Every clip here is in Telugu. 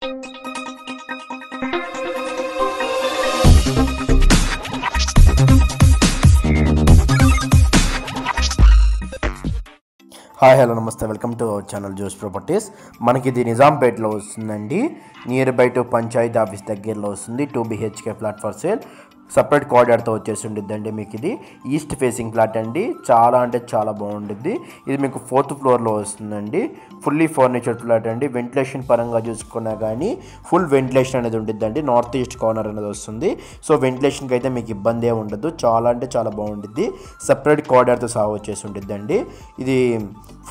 హాయ్ హలో నమస్తే welcome to our channel Jose properties. మనకి ఇది నిజాంపేటలో వస్తుందండి. Near by to panchayat office దగ్గరలో వస్తుంది. 2 BHK flat for sale. Separate కార్డర్తో వచ్చేసి ఉండిద్దండి. మీకు ఇది ఈస్ట్ ఫేసింగ్ ఫ్లాట్ అండి. చాలా అంటే చాలా బాగుండిద్ది. ఇది మీకు 4th ఫ్లోర్లో వస్తుందండి. ఫుల్లీ ఫర్నిచర్డ్ ఫ్లాట్ అండి. వెంటిలేషన్ పరంగా చూసుకున్నా కానీ ఫుల్ వెంటిలేషన్ అనేది ఉండిద్దండి. నార్త్ ఈస్ట్ కార్నర్ అనేది వస్తుంది. సో వెంటిలేషన్కి అయితే మీకు ఇబ్బంది ఏమి ఉండదు. చాలా అంటే చాలా బాగుండిద్ది. సపరేట్ కార్డర్తో సహా వచ్చేసి ఉండిద్దండి. ఇది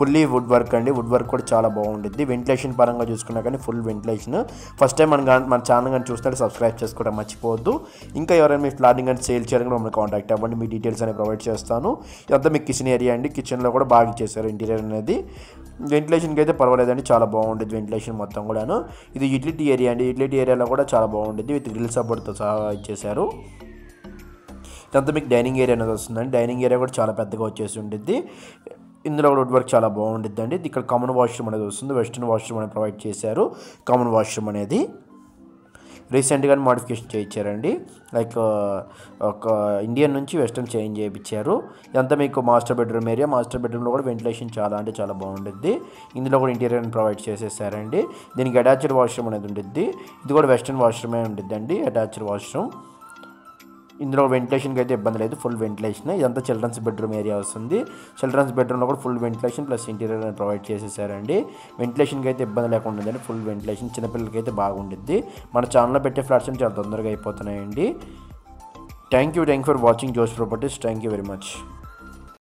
ఫుల్లీ వుడ్ వర్క్ అండి. వుడ్ వర్క్ కూడా చాలా బాగుండిద్ది. వెంటిలేషన్ పరంగా చూసుకున్నా కానీ ఫుల్ వెంటిలేషన్. ఫస్ట్ టైం మన ఛానల్ కానీ చూస్తే సబ్స్క్రైబ్ చేసుకోవడం మర్చిపోవద్దు. ఇంకా ఎవరైనా మీ ఫ్లాటింగ్ కానీ సేల్ చేయడానికి మమ్మల్ని కాంటాక్ట్ అవ్వండి. మీ డీటెయిల్స్ అనేవి ప్రొవైడ్ చేస్తాను. ఇదంతా మీకు కిచెన్ ఏరియా అండి. కిచెన్లో కూడా బాగా ఇచ్చేసారు ఇంటీరియర్ అనేది. వెంటిలేషన్కి అయితే పర్వాలేదండి. చాలా బాగుంటుంది వెంటిలేషన్ మొత్తం కూడాను. ఇది యూటిలిటీ ఏరియా అండి. యూటిలిటీ ఏరియాలో కూడా చాలా బాగుంటుంది. విత్ గ్రిల్ సపోర్ట్తో సహా ఇచ్చేసారు. ఇదంతా మీకు డైనింగ్ ఏరియా అనేది వస్తుందండి. డైనింగ్ ఏరియా కూడా చాలా పెద్దగా వచ్చేసి ఉంటుంది. ఇందులో కూడా వుడ్ వర్క్ చాలా బాగుంటుందండి. ఇక్కడ కామన్ వాష్రూమ్ అనేది వస్తుంది. వెస్టర్న్ వాష్రూమ్ అనేది ప్రొవైడ్ చేశారు. కామన్ వాష్రూమ్ అనేది రీసెంట్గా మోడిఫికేషన్ చేయించారండి. లైక్ ఒక ఇండియన్ నుంచి వెస్టర్న్ చేంజ్ చేయించారు. ఇదంతా మీకు మాస్టర్ బెడ్రూమ్ ఏరియా. మాస్టర్ బెడ్రూమ్లో కూడా వెంటిలేషన్ చాలా అంటే చాలా బాగుంటుంది. ఇందులో కూడా ఇంటీరియర్ ప్రొవైడ్ చేసేసారండి. దీనికి అటాచ్డ్ వాష్రూమ్ అనేది ఉంటుంది. ఇది కూడా వెస్టర్న్ వాష్రూమే ఉంటుందండి. Attached washroom. ఇందులో వెంటిలేషన్కి అయితే ఇబ్బంది లేదు. Full ventilation. ఇదంతా చిల్డ్రన్స్ బెడ్రూమ్ ఏరియా వస్తుంది. చిల్డ్రన్స్ బెడ్రూమ్లో కూడా full ventilation plus interior provide చేసేసారండి. వెంటిలేషన్కి అయితే ఇబ్బంది లేకుండా ఉందండి. Full ventilation. చిన్నపిల్లలకి అయితే బాగుంటుంది. మన ఛానల్లో పెట్టే ఫ్లాట్స్ చాలా తొందరగా అయిపోతున్నాయండి. Thank you for watching Jose properties. Thank you very much.